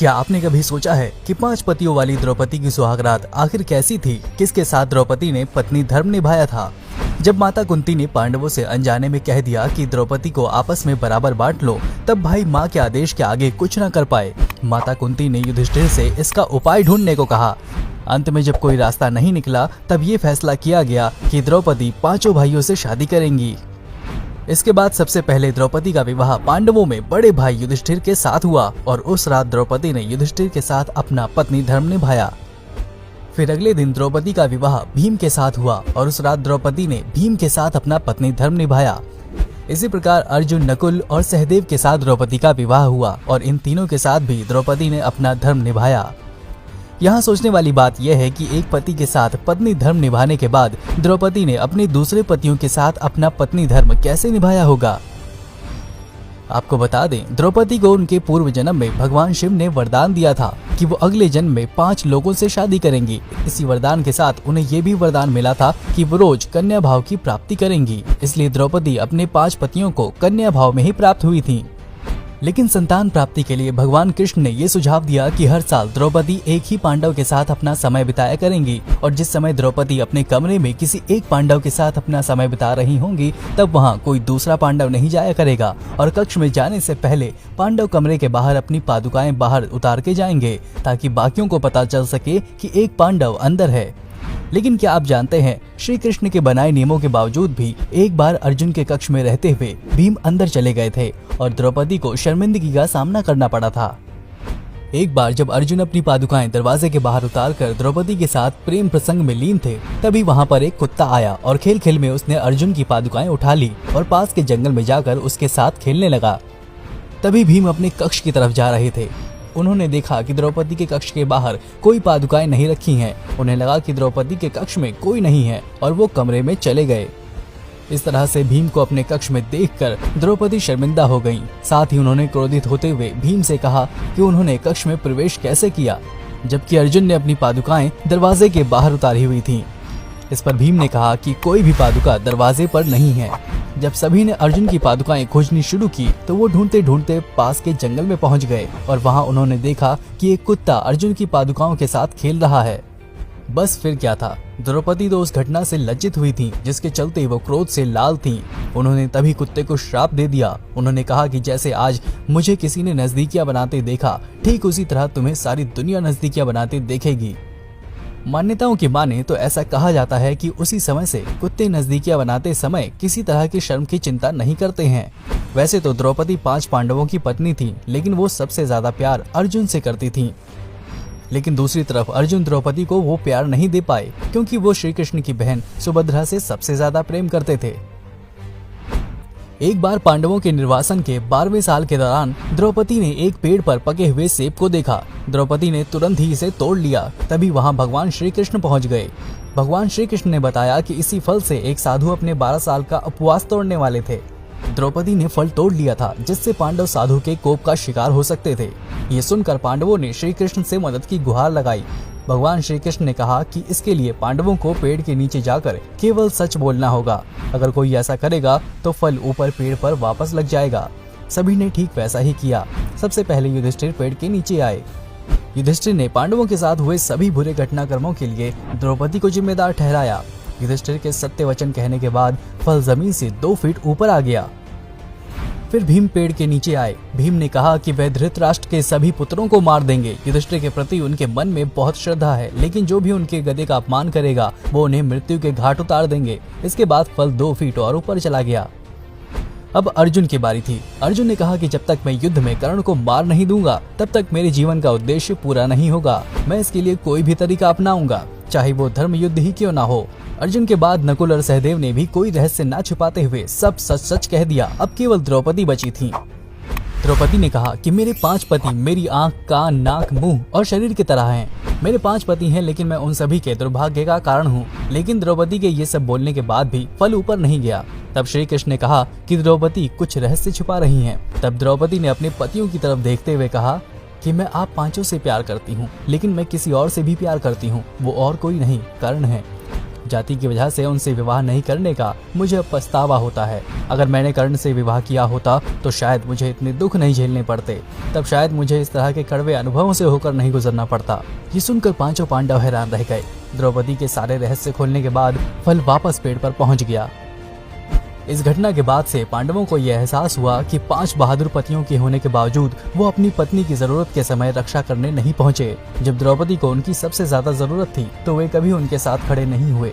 क्या आपने कभी सोचा है कि 5 पतियों वाली द्रौपदी की सुहागरात आखिर कैसी थी? किसके साथ द्रौपदी ने पत्नी धर्म निभाया था? जब माता कुंती ने पांडवों से अनजाने में कह दिया कि द्रौपदी को आपस में बराबर बांट लो, तब भाई माँ के आदेश के आगे कुछ न कर पाए। माता कुंती ने युधिष्ठिर से इसका उपाय ढूंढने को कहा। अंत में जब कोई रास्ता नहीं निकला, तब ये फैसला किया गया कि द्रौपदी 5 भाइयों से शादी करेंगी। इसके बाद सबसे पहले द्रौपदी का विवाह पांडवों में बड़े भाई युधिष्ठिर के साथ हुआ और उस रात द्रौपदी ने युधिष्ठिर के साथ अपना पत्नी धर्म निभाया। फिर अगले दिन द्रौपदी का विवाह भीम के साथ हुआ और उस रात द्रौपदी ने भीम के साथ अपना पत्नी धर्म निभाया। इसी प्रकार अर्जुन, नकुल और सहदेव के साथ द्रौपदी का विवाह हुआ और इन तीनों के साथ भी द्रौपदी ने अपना धर्म निभाया। यहाँ सोचने वाली बात यह है कि एक पति के साथ पत्नी धर्म निभाने के बाद द्रौपदी ने अपने दूसरे पतियों के साथ अपना पत्नी धर्म कैसे निभाया होगा। आपको बता दें, द्रौपदी को उनके पूर्व जन्म में भगवान शिव ने वरदान दिया था कि वो अगले जन्म में 5 लोगों से शादी करेंगी। इसी वरदान के साथ उन्हें ये भी वरदान मिला था कि वो रोज कन्या भाव की प्राप्ति करेंगी। इसलिए द्रौपदी अपने 5 पतियों को कन्या भाव में ही प्राप्त हुई थी। लेकिन संतान प्राप्ति के लिए भगवान कृष्ण ने ये सुझाव दिया कि हर साल द्रौपदी एक ही पांडव के साथ अपना समय बिताया करेंगी और जिस समय द्रौपदी अपने कमरे में किसी एक पांडव के साथ अपना समय बिता रही होंगी, तब वहाँ कोई दूसरा पांडव नहीं जाया करेगा और कक्ष में जाने से पहले पांडव कमरे के बाहर अपनी पादुकाएं बाहर उतार के जाएंगे, ताकि बाकियों को पता चल सके कि एक पांडव अंदर है। लेकिन क्या आप जानते हैं, श्री कृष्ण के बनाए नियमों के बावजूद भी एक बार अर्जुन के कक्ष में रहते हुए भीम अंदर चले गए थे और द्रौपदी को शर्मिंदगी का सामना करना पड़ा था। एक बार जब अर्जुन अपनी पादुकाएं दरवाजे के बाहर उतारकर द्रौपदी के साथ प्रेम प्रसंग में लीन थे, तभी वहां पर एक कुत्ता आया और खेल खेल में उसने अर्जुन की पादुकाएं उठा ली और पास के जंगल में जाकर उसके साथ खेलने लगा। तभी भीम अपने कक्ष की तरफ जा रहे थे। उन्होंने देखा कि द्रौपदी के कक्ष के बाहर कोई पादुकाएं नहीं रखी हैं। उन्हें लगा कि द्रौपदी के कक्ष में कोई नहीं है और वो कमरे में चले गए। इस तरह से भीम को अपने कक्ष में देखकर द्रौपदी शर्मिंदा हो गईं। साथ ही उन्होंने क्रोधित होते हुए भीम से कहा कि उन्होंने कक्ष में प्रवेश कैसे किया, जबकि अर्जुन ने अपनी पादुकाएं दरवाजे के बाहर उतारी हुई थीं। इस पर भीम ने कहा कि कोई भी पादुका दरवाजे पर नहीं है। जब सभी ने अर्जुन की पादुकाएं खोजनी शुरू की, तो वो ढूंढते ढूंढते पास के जंगल में पहुंच गए और वहां उन्होंने देखा कि एक कुत्ता अर्जुन की पादुकाओं के साथ खेल रहा है। बस फिर क्या था, द्रौपदी तो उस घटना से लज्जित हुई थी, जिसके चलते वो क्रोध से लाल थीं। उन्होंने तभी कुत्ते को श्राप दे दिया। उन्होंने कहा कि जैसे आज मुझे किसी ने नजदीकियां बनाते देखा, ठीक उसी तरह तुम्हें सारी दुनिया नजदीकियां बनाते देखेगी। मान्यताओं की माने तो ऐसा कहा जाता है कि उसी समय से कुत्ते नजदीकियां बनाते समय किसी तरह की शर्म की चिंता नहीं करते हैं। वैसे तो द्रौपदी 5 पांडवों की पत्नी थी, लेकिन वो सबसे ज्यादा प्यार अर्जुन से करती थी। लेकिन दूसरी तरफ अर्जुन द्रौपदी को वो प्यार नहीं दे पाए, क्योंकि वो श्री कृष्ण की बहन सुभद्रा से सबसे ज्यादा प्रेम करते थे। एक बार पांडवों के निर्वासन के 12वें साल के दौरान द्रौपदी ने एक पेड़ पर पके हुए सेब को देखा। द्रौपदी ने तुरंत ही इसे तोड़ लिया। तभी वहां भगवान श्री कृष्ण पहुंच गए। भगवान श्री कृष्ण ने बताया कि इसी फल से एक साधु अपने 12 साल का उपवास तोड़ने वाले थे। द्रौपदी ने फल तोड़ लिया था, जिससे पांडव साधु के कोप का शिकार हो सकते थे। ये सुनकर पांडवों ने श्री कृष्ण से मदद की गुहार लगाई। भगवान श्री कृष्ण ने कहा कि इसके लिए पांडवों को पेड़ के नीचे जाकर केवल सच बोलना होगा। अगर कोई ऐसा करेगा तो फल ऊपर पेड़ पर वापस लग जाएगा। सभी ने ठीक वैसा ही किया। सबसे पहले युधिष्ठिर पेड़ के नीचे आए। युधिष्ठिर ने पांडवों के साथ हुए सभी बुरे घटनाक्रमों के लिए द्रौपदी को जिम्मेदार ठहराया। युधिष्ठिर के सत्य वचन कहने के बाद फल जमीन से 2 फीट ऊपर आ गया। फिर भीम पेड़ के नीचे आए। भीम ने कहा कि वह धृतराष्ट्र के सभी पुत्रों को मार देंगे। युधिष्ठिर के प्रति उनके मन में बहुत श्रद्धा है, लेकिन जो भी उनके गधे का अपमान करेगा वो उन्हें मृत्यु के घाट उतार देंगे। इसके बाद फल 2 फीट और ऊपर चला गया। अब अर्जुन की बारी थी। अर्जुन ने कहा कि जब तक मैं युद्ध में कर्ण को मार नहीं दूंगा, तब तक मेरे जीवन का उद्देश्य पूरा नहीं होगा। मैं इसके लिए कोई भी तरीका अपनाऊंगा, चाहे वो धर्म युद्ध ही क्यों ना हो। अर्जुन के बाद नकुल और सहदेव ने भी कोई रहस्य न छुपाते हुए सब सच सच कह दिया। अब केवल द्रौपदी बची थी। द्रौपदी ने कहा कि मेरे 5 पति मेरी आंख, कान, नाक, मुंह और शरीर की तरह हैं। मेरे 5 पति हैं, लेकिन मैं उन सभी के दुर्भाग्य का कारण हूँ। लेकिन द्रौपदी के ये सब बोलने के बाद भी फल ऊपर नहीं गया। तब श्री कृष्ण ने कहा कि द्रौपदी कुछ रहस्य छुपा रही हैं। तब द्रौपदी ने अपने पतियों की तरफ देखते हुए कहा कि मैं आप 5 से प्यार करती हूँ, लेकिन मैं किसी और से भी प्यार करती हूँ। वो और कोई नहीं, कर्ण है। जाति की वजह से उनसे विवाह नहीं करने का मुझे अब पछतावा होता है। अगर मैंने कर्ण से विवाह किया होता तो शायद मुझे इतने दुख नहीं झेलने पड़ते, तब शायद मुझे इस तरह के कड़वे अनुभवों से होकर नहीं गुजरना पड़ता। ये सुनकर पांचों पांडव हैरान रह गए। द्रौपदी के सारे रहस्य खोलने के बाद फल वापस पेड़ पर पहुंच गया। इस घटना के बाद से पांडवों को यह एहसास हुआ कि 5 बहादुर पतियों के होने के बावजूद वो अपनी पत्नी की जरूरत के समय रक्षा करने नहीं पहुंचे। जब द्रौपदी को उनकी सबसे ज्यादा जरूरत थी तो वे कभी उनके साथ खड़े नहीं हुए।